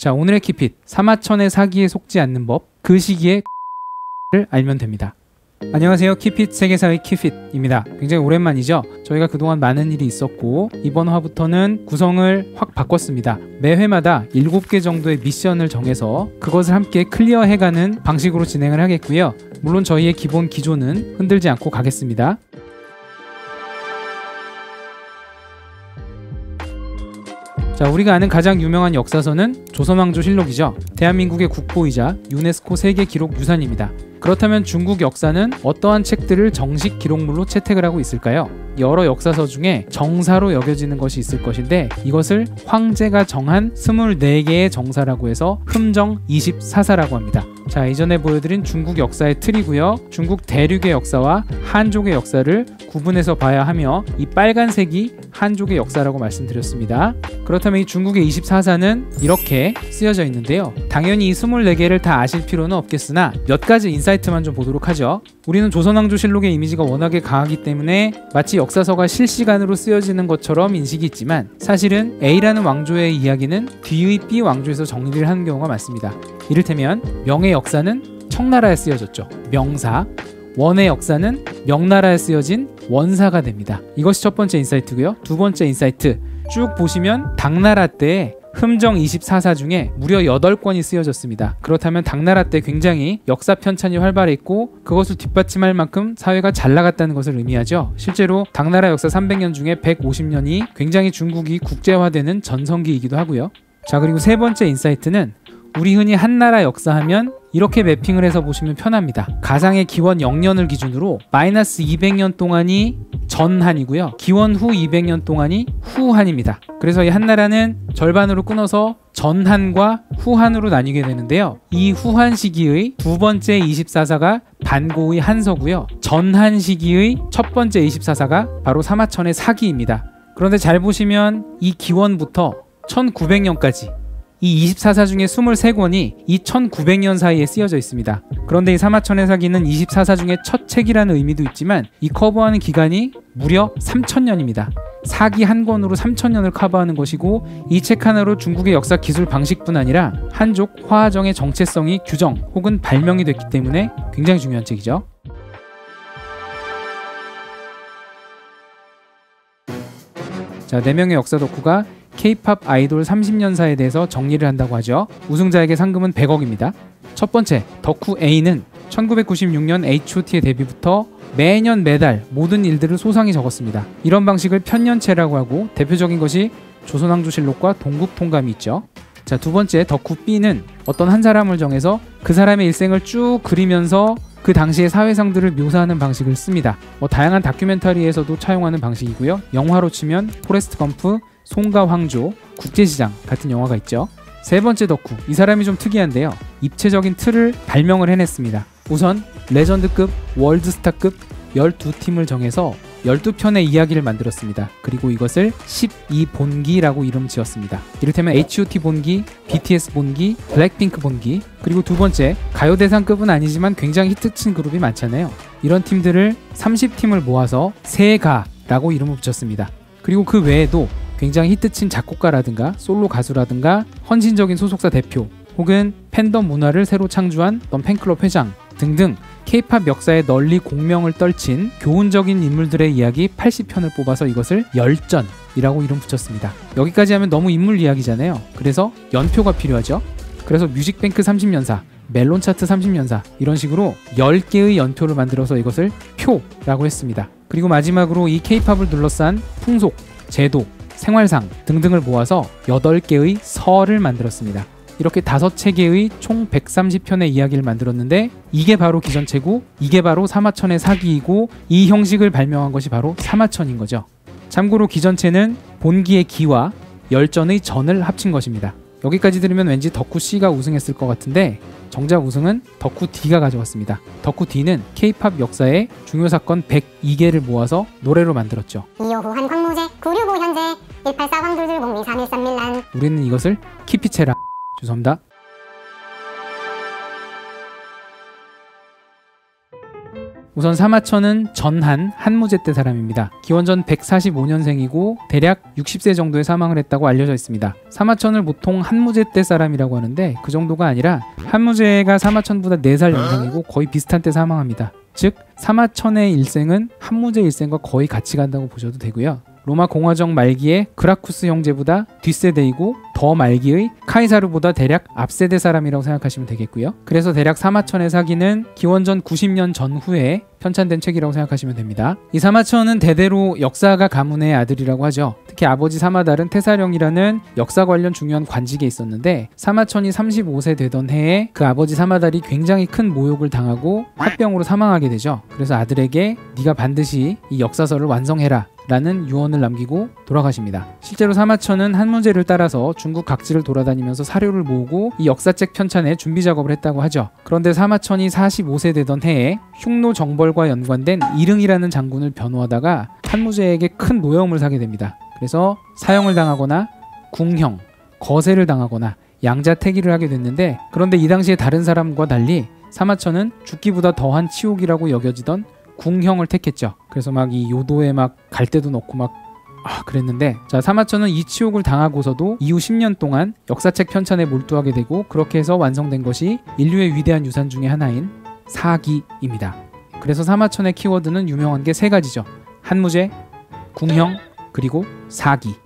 자, 오늘의 키핏, 사마천의 사기에 속지 않는 법, 그 시기에 를 알면 됩니다. 안녕하세요. 키핏 세계사의 키핏입니다. 굉장히 오랜만이죠. 저희가 그동안 많은 일이 있었고 이번 화부터는 구성을 확 바꿨습니다. 매 회마다 7개 정도의 미션을 정해서 그것을 함께 클리어해가는 방식으로 진행을 하겠고요. 물론 저희의 기본 기조는 흔들지 않고 가겠습니다. 자, 우리가 아는 가장 유명한 역사서는 조선왕조실록이죠. 대한민국의 국보이자 유네스코 세계 기록 유산입니다. 그렇다면 중국 역사는 어떠한 책들을 정식 기록물로 채택을 하고 있을까요? 여러 역사서 중에 정사로 여겨지는 것이 있을 것인데 이것을 황제가 정한 24개의 정사라고 해서 흠정 24사라고 합니다. 자, 이전에 보여드린 중국 역사의 틀이고요. 중국 대륙의 역사와 한족의 역사를 구분해서 봐야 하며 이 빨간색이 한족의 역사라고 말씀드렸습니다. 그렇다면 이 중국의 24사는 이렇게 쓰여져 있는데요. 당연히 이 24개를 다 아실 필요는 없겠으나 몇 가지 인사이트만 좀 보도록 하죠. 우리는 조선왕조실록의 이미지가 워낙에 강하기 때문에 마치 역사서가 실시간으로 쓰여지는 것처럼 인식이 있지만 사실은 A라는 왕조의 이야기는 뒤의 B 왕조에서 정리를 하는 경우가 많습니다. 이를테면 명의 역사는 청나라에 쓰여졌죠. 명사. 원의 역사는 명나라에 쓰여진 원사가 됩니다. 이것이 첫 번째 인사이트고요. 두 번째 인사이트, 쭉 보시면 당나라 때에 흠정 24사 중에 무려 8권이 쓰여졌습니다. 그렇다면 당나라 때 굉장히 역사 편찬이 활발했고 그것을 뒷받침할 만큼 사회가 잘 나갔다는 것을 의미하죠. 실제로 당나라 역사 300년 중에 150년이 굉장히 중국이 국제화되는 전성기이기도 하고요. 자, 그리고 세 번째 인사이트는 우리 흔히 한나라 역사하면 이렇게 매핑을 해서 보시면 편합니다. 가상의 기원 0년을 기준으로 마이너스 200년 동안이 전한이고요. 기원 후 200년 동안이 후한입니다. 그래서 이 한나라는 절반으로 끊어서 전한과 후한으로 나뉘게 되는데요. 이 후한 시기의 두 번째 24사가 반고의 한서고요. 전한 시기의 첫 번째 24사가 바로 사마천의 사기입니다. 그런데 잘 보시면 이 기원부터 1900년까지 이 24사 중에 23권이 이 1900년 사이에 쓰여져 있습니다. 그런데 이 사마천의 사기는 24사 중에 첫 책이라는 의미도 있지만 이 커버하는 기간이 무려 3000년입니다. 사기 한 권으로 3000년을 커버하는 것이고 이 책 하나로 중국의 역사 기술 방식뿐 아니라 한족 화하정의 정체성이 규정 혹은 발명이 됐기 때문에 굉장히 중요한 책이죠. 자, 4명의 역사 덕후가 K-팝 아이돌 30년사에 대해서 정리를 한다고 하죠. 우승자에게 상금은 100억입니다. 첫 번째, 덕후 A는 1996년 H.O.T의 데뷔부터 매년 매달 모든 일들을 소상히 적었습니다. 이런 방식을 편년체라고 하고 대표적인 것이 조선왕조실록과 동국통감이 있죠. 자, 두 번째, 덕후 B는 어떤 한 사람을 정해서 그 사람의 일생을 쭉 그리면서 그 당시의 사회상들을 묘사하는 방식을 씁니다. 다양한 다큐멘터리에서도 차용하는 방식이고요. 영화로 치면 포레스트 검프, 송가 황조, 국제시장 같은 영화가 있죠. 세 번째 덕후, 이 사람이 좀 특이한데요. 입체적인 틀을 발명을 해냈습니다. 우선 레전드급, 월드스타급 12팀을 정해서 12편의 이야기를 만들었습니다. 그리고 이것을 12본기라고 이름 지었습니다. 이를테면 H.O.T 본기, BTS 본기, 블랙핑크 본기, 그리고 두 번째, 가요대상급은 아니지만 굉장히 히트친 그룹이 많잖아요. 이런 팀들을 30팀을 모아서 세가라고 이름을 붙였습니다. 그리고 그 외에도 굉장히 히트친 작곡가라든가 솔로 가수라든가 헌신적인 소속사 대표 혹은 팬덤 문화를 새로 창조한 어떤 팬클럽 회장 등등 K-팝 역사에 널리 공명을 떨친 교훈적인 인물들의 이야기 80편을 뽑아서 이것을 열전이라고 이름 붙였습니다. 여기까지 하면 너무 인물 이야기잖아요. 그래서 연표가 필요하죠. 그래서 뮤직뱅크 30년사, 멜론 차트 30년사 이런 식으로 10개의 연표를 만들어서 이것을 표라고 했습니다. 그리고 마지막으로 이 K-팝을 둘러싼 풍속, 제도, 생활상 등등을 모아서 8개의 서를 만들었습니다. 이렇게 5체계의 총 130편의 이야기를 만들었는데 이게 바로 기전체고 이게 바로 사마천의 사기이고 이 형식을 발명한 것이 바로 사마천인 거죠. 참고로 기전체는 본기의 기와 열전의 전을 합친 것입니다. 여기까지 들으면 왠지 덕후 C가 우승했을 것 같은데 정작 우승은 덕후 D가 가져왔습니다. 덕후 D는 K-팝 역사의 중요 사건 102개를 모아서 노래로 만들었죠. 이호후한 광무제 965 현재 184 광둘둘 0231 밀란. 우리는 이것을 키피체라. 죄송합니다. 우선 사마천은 전한 한무제 때 사람입니다. 기원전 145년생이고 대략 60세 정도에 사망을 했다고 알려져 있습니다. 사마천을 보통 한무제 때 사람이라고 하는데 그 정도가 아니라 한무제가 사마천보다 4살 연상이고 거의 비슷한 때 사망합니다. 즉 사마천의 일생은 한무제 일생과 거의 같이 간다고 보셔도 되고요. 로마 공화정 말기의 그라쿠스 형제보다 뒷세대이고 더 말기의 카이사르보다 대략 앞세대 사람이라고 생각하시면 되겠고요. 그래서 대략 사마천의 사기는 기원전 90년 전후에 편찬된 책이라고 생각하시면 됩니다. 이 사마천은 대대로 역사가 가문의 아들이라고 하죠. 특히 아버지 사마달은 태사령이라는 역사 관련 중요한 관직에 있었는데 사마천이 35세 되던 해에 그 아버지 사마달이 굉장히 큰 모욕을 당하고 화병으로 사망하게 되죠. 그래서 아들에게 네가 반드시 이 역사서를 완성해라 라는 유언을 남기고 돌아가십니다. 실제로 사마천은 한무제를 따라서 중국 각지를 돌아다니면서 사료를 모으고 이 역사책 편찬에 준비 작업을 했다고 하죠. 그런데 사마천이 45세 되던 해에 흉노 정벌과 연관된 이릉이라는 장군을 변호하다가 한무제에게 큰 노여움을 사게 됩니다. 그래서 사형을 당하거나 궁형, 거세를 당하거나 양자택일을 하게 됐는데, 그런데 이 당시에 다른 사람과 달리 사마천은 죽기보다 더한 치욕이라고 여겨지던 궁형을 택했죠. 그래서 막 이 요도에 막 갈대도 넣고 막 그랬는데, 자, 사마천은 이 치욕을 당하고서도 이후 10년 동안 역사책 편찬에 몰두하게 되고 그렇게 해서 완성된 것이 인류의 위대한 유산 중에 하나인 사기입니다. 그래서 사마천의 키워드는 유명한 게 3가지죠. 한무제, 궁형, 그리고 사기.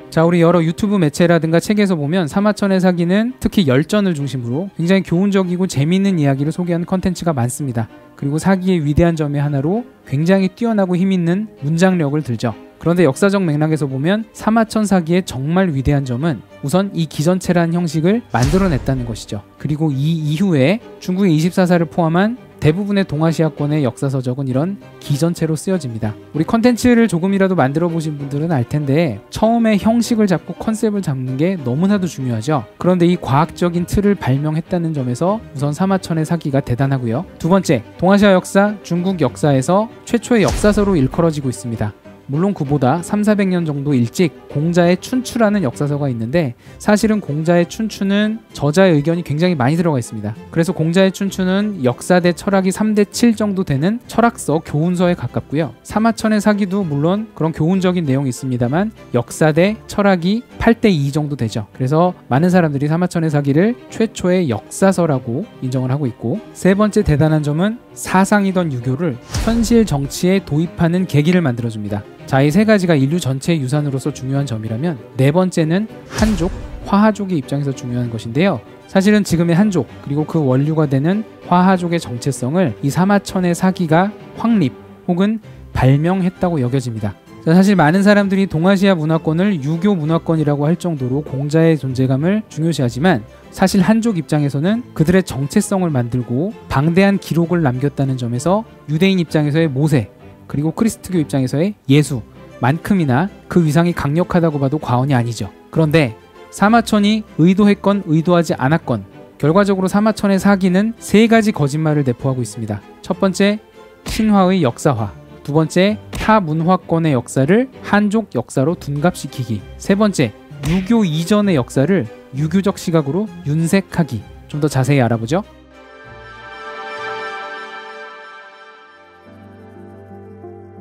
자, 우리 여러 유튜브 매체라든가 책에서 보면 사마천의 사기는 특히 열전을 중심으로 굉장히 교훈적이고 재미있는 이야기를 소개하는 컨텐츠가 많습니다. 그리고 사기의 위대한 점의 하나로 굉장히 뛰어나고 힘있는 문장력을 들죠. 그런데 역사적 맥락에서 보면 사마천 사기의 정말 위대한 점은 우선 이 기전체라는 형식을 만들어냈다는 것이죠. 그리고 이 이후에 중국의 24사를 포함한 대부분의 동아시아권의 역사서적은 이런 기전체로 쓰여집니다. 우리 컨텐츠를 조금이라도 만들어 보신 분들은 알 텐데 처음에 형식을 잡고 컨셉을 잡는 게 너무나도 중요하죠. 그런데 이 과학적인 틀을 발명했다는 점에서 우선 사마천의 사기가 대단하고요. 두 번째, 동아시아 역사, 중국 역사에서 최초의 역사서로 일컬어지고 있습니다. 물론 그보다 300~400년 정도 일찍 공자의 춘추라는 역사서가 있는데 사실은 공자의 춘추는 저자의 의견이 굉장히 많이 들어가 있습니다. 그래서 공자의 춘추는 역사대 철학이 3:7 정도 되는 철학서, 교훈서에 가깝고요. 사마천의 사기도 물론 그런 교훈적인 내용이 있습니다만 역사대 철학이 8:2 정도 되죠. 그래서 많은 사람들이 사마천의 사기를 최초의 역사서라고 인정을 하고 있고, 세 번째 대단한 점은 사상이던 유교를 현실 정치에 도입하는 계기를 만들어줍니다. 자, 이 3가지가 인류 전체의 유산으로서 중요한 점이라면 네 번째는 한족, 화하족의 입장에서 중요한 것인데요. 사실은 지금의 한족 그리고 그 원류가 되는 화하족의 정체성을 이 사마천의 사기가 확립 혹은 발명했다고 여겨집니다. 자, 사실 많은 사람들이 동아시아 문화권을 유교 문화권이라고 할 정도로 공자의 존재감을 중요시하지만 사실 한족 입장에서는 그들의 정체성을 만들고 방대한 기록을 남겼다는 점에서 유대인 입장에서의 모세 그리고 크리스트교 입장에서의 예수만큼이나 그 위상이 강력하다고 봐도 과언이 아니죠. 그런데 사마천이 의도했건 의도하지 않았건 결과적으로 사마천의 사기는 3가지 거짓말을 내포하고 있습니다. 첫 번째, 신화의 역사화. 두 번째, 타 문화권의 역사를 한족 역사로 둔갑시키기. 세 번째, 유교 이전의 역사를 유교적 시각으로 윤색하기. 좀 더 자세히 알아보죠.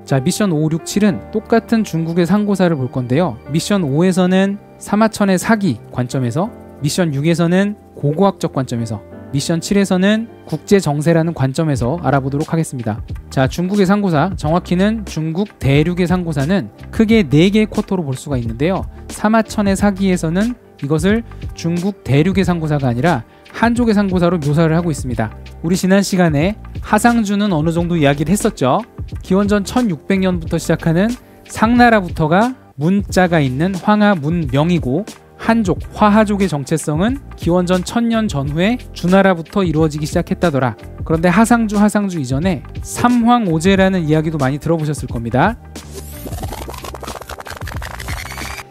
자, 미션 5, 6, 7은 똑같은 중국의 상고사를 볼 건데요. 미션 5에서는 사마천의 사기 관점에서, 미션 6에서는 고고학적 관점에서, 미션 7에서는 국제정세라는 관점에서 알아보도록 하겠습니다. 자, 중국의 상고사, 정확히는 중국 대륙의 상고사는 크게 4개의 쿼터로 볼 수가 있는데요. 사마천의 사기에서는 이것을 중국 대륙의 상고사가 아니라 한족의 상고사로 묘사를 하고 있습니다. 우리 지난 시간에 하상주는 어느 정도 이야기를 했었죠. 기원전 1600년부터 시작하는 상나라부터가 문자가 있는 황하 문명이고, 한족, 화하족의 정체성은 기원전 1000년 전후에 주나라부터 이루어지기 시작했다더라. 그런데 하상주 이전에 삼황오제라는 이야기도 많이 들어보셨을 겁니다.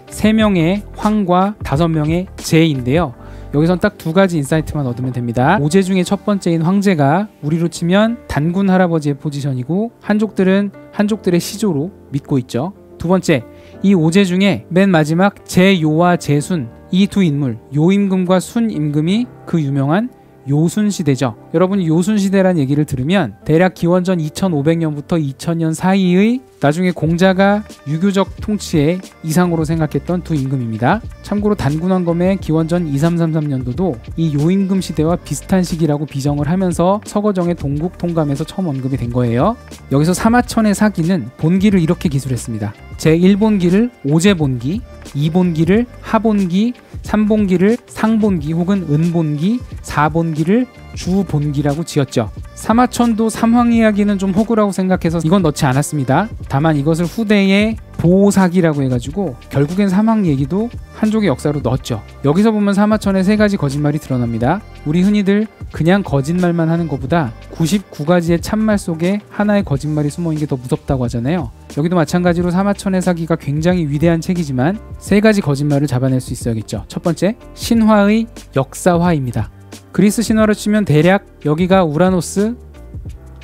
3명의 황과 5명의 제인데요. 여기선 딱 2가지 인사이트만 얻으면 됩니다. 오제 중에 첫 번째인 황제가 우리로 치면 단군 할아버지의 포지션이고, 한족들은 한족들의 시조로 믿고 있죠. 두 번째, 이 오제 중에 맨 마지막 제요와 제순, 이 두 인물 요임금과 순임금이 그 유명한 요순시대죠. 여러분 요순시대란 얘기를 들으면 대략 기원전 2500년부터 2000년 사이의 나중에 공자가 유교적 통치의 이상으로 생각했던 두 임금입니다. 참고로 단군왕검의 기원전 2333년도도 이 요임금 시대와 비슷한 시기라고 비정을 하면서 서거정의 동국통감에서 처음 언급이 된 거예요. 여기서 사마천의 사기는 본기를 이렇게 기술했습니다. 제1본기를 오제본기, 2본기를 하본기, 3본기를 상본기 혹은 은본기, 4본기를 주본기라고 지었죠. 사마천도 삼황 이야기는 좀 호구라고 생각해서 이건 넣지 않았습니다. 다만 이것을 후대의 보사기라고 해가지고 결국엔 삼황 얘기도 한족의 역사로 넣었죠. 여기서 보면 사마천의 3가지 거짓말이 드러납니다. 우리 흔히들 그냥 거짓말만 하는 것보다 99가지의 참말 속에 하나의 거짓말이 숨어있는 게 더 무섭다고 하잖아요. 여기도 마찬가지로 사마천의 사기가 굉장히 위대한 책이지만 3가지 거짓말을 잡아낼 수 있어야겠죠. 첫 번째, 신화의 역사화입니다. 그리스 신화로 치면 대략 여기가 우라노스,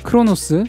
크로노스,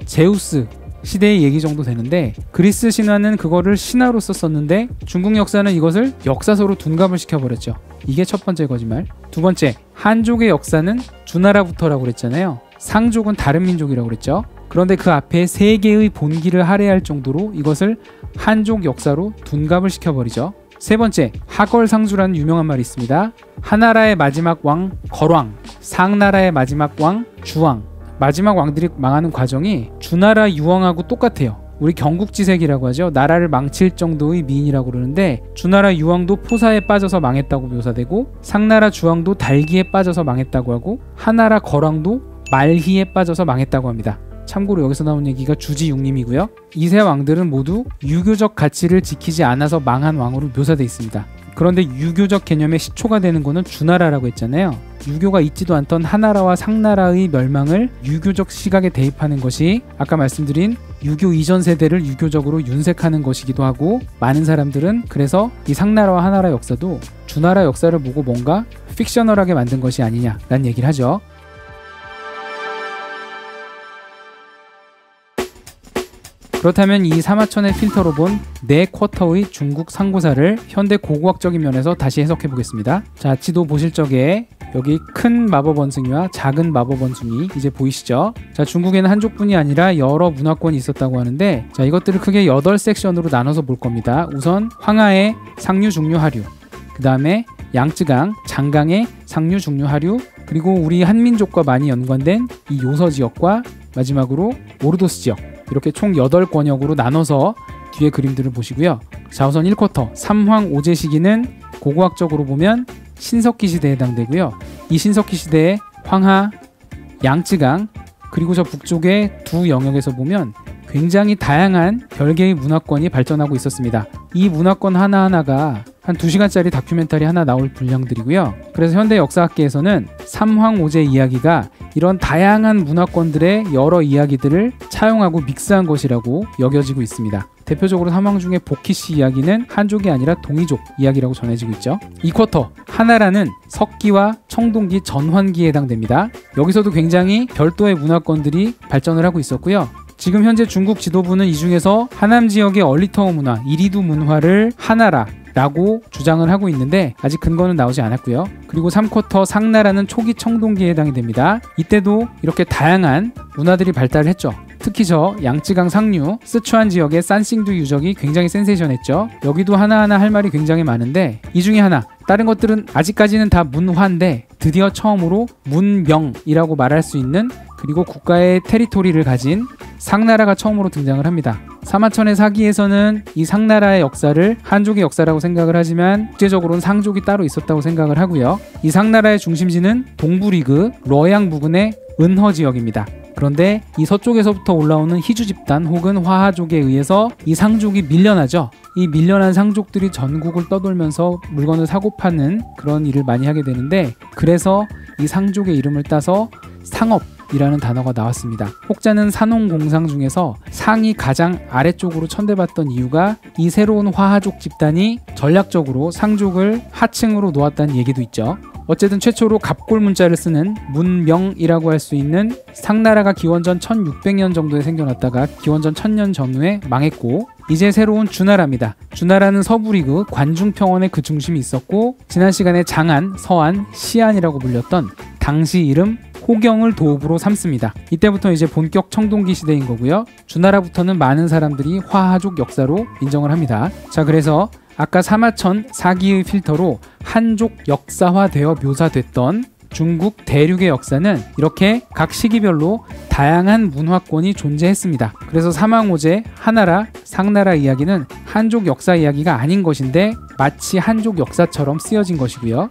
제우스 시대의 얘기 정도 되는데 그리스 신화는 그거를 신화로서 썼는데 중국 역사는 이것을 역사서로 둔갑을 시켜버렸죠. 이게 첫 번째 거짓말. 두 번째, 한족의 역사는 주나라부터라고 그랬잖아요. 상족은 다른 민족이라고 그랬죠. 그런데 그 앞에 3개의 본기를 할애할 정도로 이것을 한족 역사로 둔갑을 시켜버리죠. 세 번째, 하걸상주라는 유명한 말이 있습니다. 하나라의 마지막 왕 걸왕, 상나라의 마지막 왕 주왕. 마지막 왕들이 망하는 과정이 주나라 유왕하고 똑같아요. 우리 경국지색이라고 하죠. 나라를 망칠 정도의 미인이라고 그러는데 주나라 유왕도 포사에 빠져서 망했다고 묘사되고 상나라 주왕도 달기에 빠져서 망했다고 하고 하나라 걸왕도 말희에 빠져서 망했다고 합니다. 참고로 여기서 나온 얘기가 주지육림이고요. 이 3 왕들은 모두 유교적 가치를 지키지 않아서 망한 왕으로 묘사되어 있습니다. 그런데 유교적 개념의 시초가 되는 거는 주나라라고 했잖아요. 유교가 있지도 않던 하나라와 상나라의 멸망을 유교적 시각에 대입하는 것이 아까 말씀드린 유교 이전 세대를 유교적으로 윤색하는 것이기도 하고 많은 사람들은 그래서 이 상나라와 하나라 역사도 주나라 역사를 보고 뭔가 픽셔널하게 만든 것이 아니냐라는 얘기를 하죠. 그렇다면 이 사마천의 필터로 본 4쿼터의 중국 상고사를 현대 고고학적인 면에서 다시 해석해 보겠습니다. 자, 지도 보실 적에 여기 큰 마법 원숭이와 작은 마법 원숭이 이제 보이시죠? 자, 중국에는 한족뿐이 아니라 여러 문화권이 있었다고 하는데 자, 이것들을 크게 8섹션으로 나눠서 볼 겁니다. 우선 황하의 상류, 중류, 하류, 그 다음에 양쯔강, 장강의 상류, 중류, 하류, 그리고 우리 한민족과 많이 연관된 이 요서 지역과 마지막으로 오르도스 지역, 이렇게 총 8권역으로 나눠서 뒤에 그림들을 보시고요. 자, 우선 1쿼터 삼황 오제 시기는 고고학적으로 보면 신석기 시대에 해당되고요. 이 신석기 시대에 황하, 양쯔강, 그리고 저 북쪽의 두 영역에서 보면 굉장히 다양한 별개의 문화권이 발전하고 있었습니다. 이 문화권 하나하나가 한 2시간짜리 다큐멘터리 하나 나올 분량들이고요. 그래서 현대 역사학계에서는 삼황오제 이야기가 이런 다양한 문화권들의 여러 이야기들을 차용하고 믹스한 것이라고 여겨지고 있습니다. 대표적으로 삼황 중에 보키씨 이야기는 한족이 아니라 동이족 이야기라고 전해지고 있죠. 2쿼터 하나라는 석기와 청동기, 전환기에 해당됩니다. 여기서도 굉장히 별도의 문화권들이 발전을 하고 있었고요. 지금 현재 중국 지도부는 이 중에서 하남 지역의 얼리터워 문화, 이리두 문화를 하나라라고 주장을 하고 있는데 아직 근거는 나오지 않았고요. 그리고 3쿼터 상나라는 초기 청동기에 해당이 됩니다. 이때도 이렇게 다양한 문화들이 발달을 했죠. 특히 저 양쯔강 상류, 스촨 지역의 산싱두 유적이 굉장히 센세이션했죠. 여기도 하나하나 할 말이 굉장히 많은데 이 중에 하나, 다른 것들은 아직까지는 다 문화인데 드디어 처음으로 문명이라고 말할 수 있는 그리고 국가의 테리토리를 가진 상나라가 처음으로 등장을 합니다. 사마천의 사기에서는 이 상나라의 역사를 한족의 역사라고 생각을 하지만 국제적으로는 상족이 따로 있었다고 생각을 하고요. 이 상나라의 중심지는 동부리그 러양 부근의 은허 지역입니다. 그런데 이 서쪽에서부터 올라오는 희주 집단 혹은 화하족에 의해서 이 상족이 밀려나죠. 이 밀려난 상족들이 전국을 떠돌면서 물건을 사고 파는 그런 일을 많이 하게 되는데 그래서 이 상족의 이름을 따서 상업이라는 단어가 나왔습니다. 혹자는 산홍공상 중에서 상이 가장 아래쪽으로 천대받던 이유가 이 새로운 화하족 집단이 전략적으로 상족을 하층으로 놓았다는 얘기도 있죠. 어쨌든 최초로 갑골 문자를 쓰는 문명이라고 할 수 있는 상나라가 기원전 1600년 정도에 생겨났다가 기원전 1000년 전후에 망했고, 이제 새로운 주나라입니다. 주나라는 서부리그 관중평원에 그 중심이 있었고, 지난 시간에 장안, 서안, 시안이라고 불렸던 당시 이름 호경을 도읍으로 삼습니다. 이때부터 이제 본격 청동기 시대인 거고요. 주나라부터는 많은 사람들이 화하족 역사로 인정을 합니다. 자, 그래서 아까 사마천 사기의 필터로 한족 역사화되어 묘사됐던 중국 대륙의 역사는 이렇게 각 시기별로 다양한 문화권이 존재했습니다. 그래서 사망오제, 하나라, 상나라 이야기는 한족 역사 이야기가 아닌 것인데 마치 한족 역사처럼 쓰여진 것이고요.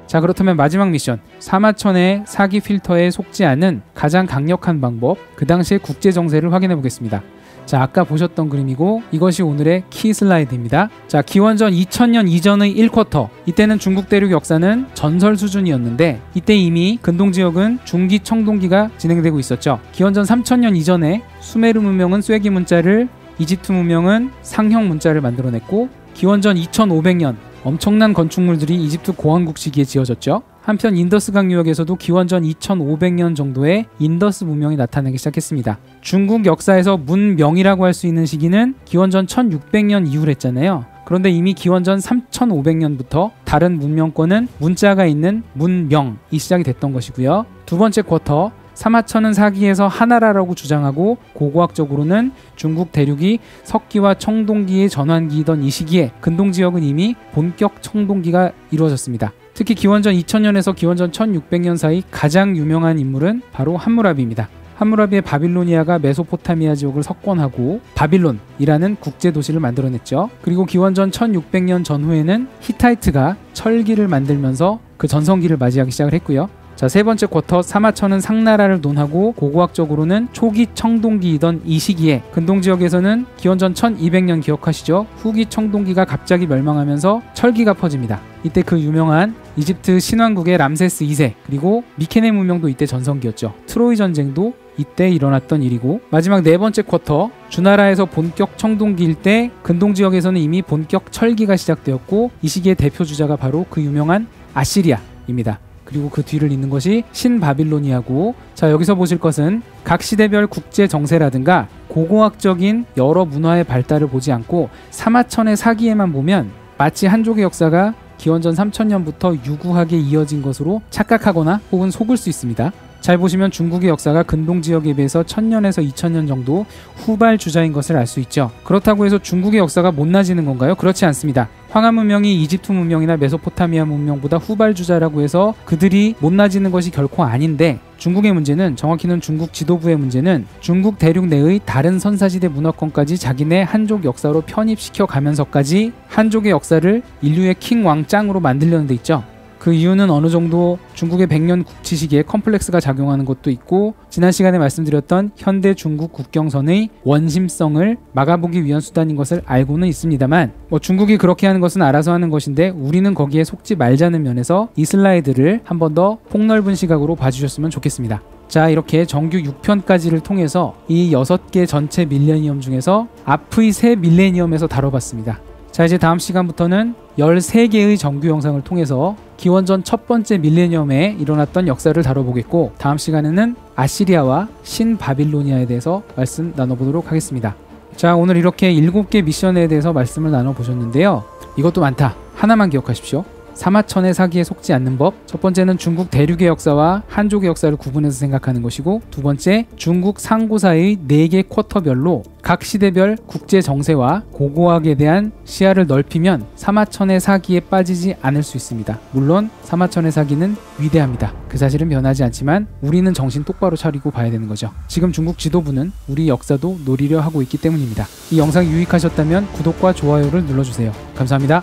자, 그렇다면 마지막 미션, 사마천의 사기 필터에 속지 않은 가장 강력한 방법, 그 당시의 국제 정세를 확인해 보겠습니다. 자, 아까 보셨던 그림이고 이것이 오늘의 키 슬라이드입니다. 자, 기원전 2000년 이전의 1쿼터, 이때는 중국 대륙 역사는 전설 수준이었는데 이때 이미 근동지역은 중기 청동기가 진행되고 있었죠. 기원전 3000년 이전에 수메르 문명은 쐐기 문자를, 이집트 문명은 상형 문자를 만들어냈고, 기원전 2500년 엄청난 건축물들이 이집트 고왕국 시기에 지어졌죠. 한편 인더스강 유역에서도 기원전 2500년 정도에 인더스 문명이 나타나기 시작했습니다. 중국 역사에서 문명이라고 할 수 있는 시기는 기원전 1600년 이후랬잖아요. 그런데 이미 기원전 3500년부터 다른 문명권은 문자가 있는 문명이 시작이 됐던 것이고요. 두 번째 쿼터, 사마천은 사기에서 하나라라고 주장하고 고고학적으로는 중국 대륙이 석기와 청동기의 전환기이던 이 시기에 근동지역은 이미 본격 청동기가 이루어졌습니다. 특히 기원전 2000년에서 기원전 1600년 사이 가장 유명한 인물은 바로 함무라비입니다. 함무라비의 바빌로니아가 메소포타미아 지역을 석권하고 바빌론이라는 국제도시를 만들어냈죠. 그리고 기원전 1600년 전후에는 히타이트가 철기를 만들면서 그 전성기를 맞이하기 시작을 했고요. 자, 세 번째 쿼터, 사마천은 상나라를 논하고 고고학적으로는 초기 청동기이던 이 시기에 근동지역에서는 기원전 1200년 기억하시죠? 후기 청동기가 갑자기 멸망하면서 철기가 퍼집니다. 이때 그 유명한 이집트 신왕국의 람세스 2세, 그리고 미케네 문명도 이때 전성기였죠. 트로이 전쟁도 이때 일어났던 일이고, 마지막 네 번째 쿼터, 주나라에서 본격 청동기일 때 근동지역에서는 이미 본격 철기가 시작되었고, 이 시기의 대표 주자가 바로 그 유명한 아시리아입니다. 그리고 그 뒤를 잇는 것이 신바빌로니아고, 자, 여기서 보실 것은 각 시대별 국제 정세라든가 고고학적인 여러 문화의 발달을 보지 않고 사마천의 사기에만 보면 마치 한족의 역사가 기원전 3000년부터 유구하게 이어진 것으로 착각하거나 혹은 속을 수 있습니다. 잘 보시면 중국의 역사가 근동지역에 비해서 1000년에서 2000년 정도 후발 주자인 것을 알 수 있죠. 그렇다고 해서 중국의 역사가 못 나지는 건가요? 그렇지 않습니다. 황하 문명이 이집트 문명이나 메소포타미아 문명보다 후발 주자라고 해서 그들이 못 나지는 것이 결코 아닌데, 중국의 문제는, 정확히는 중국 지도부의 문제는 중국 대륙 내의 다른 선사시대 문화권까지 자기네 한족 역사로 편입시켜 가면서까지 한족의 역사를 인류의 킹 왕짱으로 만들려는 데 있죠. 그 이유는 어느 정도 중국의 100년 국치 시기에 컴플렉스가 작용하는 것도 있고, 지난 시간에 말씀드렸던 현대 중국 국경선의 원심성을 막아보기 위한 수단인 것을 알고는 있습니다만, 중국이 그렇게 하는 것은 알아서 하는 것인데 우리는 거기에 속지 말자는 면에서 이 슬라이드를 한 번 더 폭넓은 시각으로 봐주셨으면 좋겠습니다. 자, 이렇게 정규 6편까지를 통해서 이 6개 전체 밀레니엄 중에서 앞의 3 밀레니엄에서 다뤄봤습니다. 자, 이제 다음 시간부터는 13개의 정규 영상을 통해서 기원전 첫 번째 밀레니엄에 일어났던 역사를 다뤄보겠고, 다음 시간에는 아시리아와 신바빌로니아에 대해서 말씀 나눠보도록 하겠습니다. 자, 오늘 이렇게 7개 미션에 대해서 말씀을 나눠보셨는데요. 이것도 많다. 하나만 기억하십시오. 사마천의 사기에 속지 않는 법. 첫 번째는 중국 대륙의 역사와 한족의 역사를 구분해서 생각하는 것이고, 두 번째, 중국 상고사의 4개 쿼터별로 각 시대별 국제 정세와 고고학에 대한 시야를 넓히면 사마천의 사기에 빠지지 않을 수 있습니다. 물론 사마천의 사기는 위대합니다. 그 사실은 변하지 않지만 우리는 정신 똑바로 차리고 봐야 되는 거죠. 지금 중국 지도부는 우리 역사도 노리려 하고 있기 때문입니다. 이 영상이 유익하셨다면 구독과 좋아요를 눌러주세요. 감사합니다.